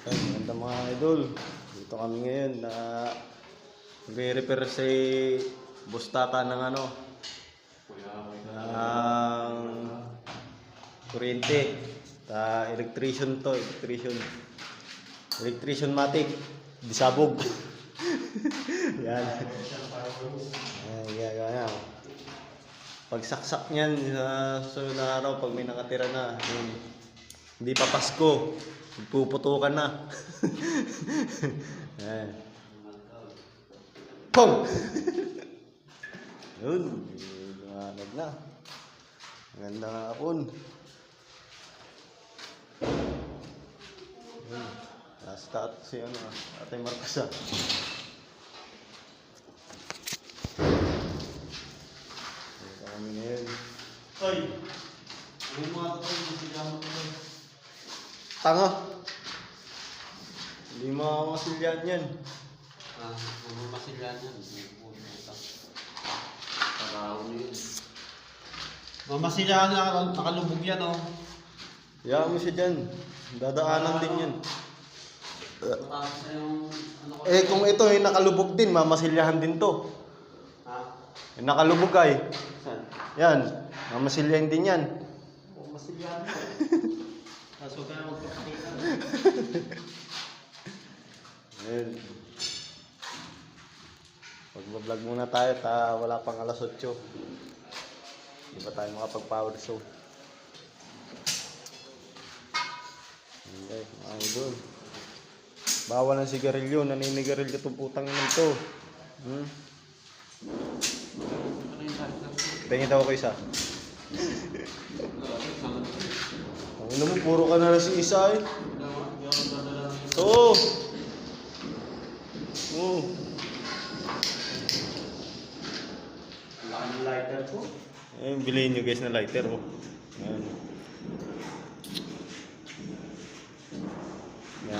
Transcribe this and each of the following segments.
Ay, maganda mga idol. Dito kami ngayon na nagre-repair si Bustata ng ng kuryente. Electrician to, electrician matic, disabog. Yan. Yan. Pagsaksak niyan sa susunod na araw, pag may nakatira na, hindi pa Pasko, puputukan na. Yan. Pum! Yun, lumanag na. Maganda nga hapon. Yun. Nasa si Ate Marcasa. Dito kami ngayon. Ay! Yung mga tatay, hindi sila matulog. Tanga! Hindi mamasilyan yan. Mamasilyan yan. Parang yun. Mamasilyan na nakalubog yan, oh. Hayaan mo siya dyan. Dadaanan din yan. Kung ito yung nakalubog din, mamasilyahan din to. Yung nakalubog ay. Yan, mamasilyahan din yan. Mamasilyan mo. Kaso ka na magpapakita. Ayun. Pag-vlog muna tayo, wala pang alas 8. Hindi pa tayo makapag-power show. Okay, mga idol. Bawal ng sigarilyo, naninigarilyo itong putang nito. Tingin daw ko isa. Ano mo, puro ka na si isa eh. Oo. Oo. Lighter po. Ayun, bilhin nyo guys na lighter. Oh. Ayan.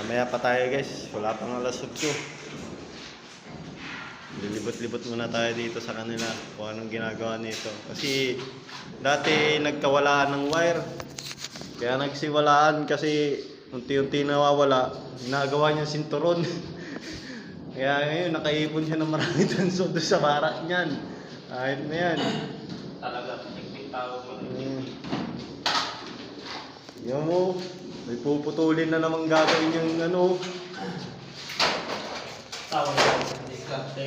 Maya pa tayo guys. Wala pang alas 8. Lilibot-libot muna tayo dito sa kanila kung anong ginagawa nito. Kasi dati nagkawalaan ng wire. Kaya nagsiwalaan kasi unti-unti nawawala. Ginagawa niya sinturon. Kaya ngayon nakaipon siya ng marami tanso doon sa barak niyan. Kahit na yan. Talaga, tiktik tawag mo. Yan mo. May puputulin na namang gagawin yung Tawag mo. Diskarte.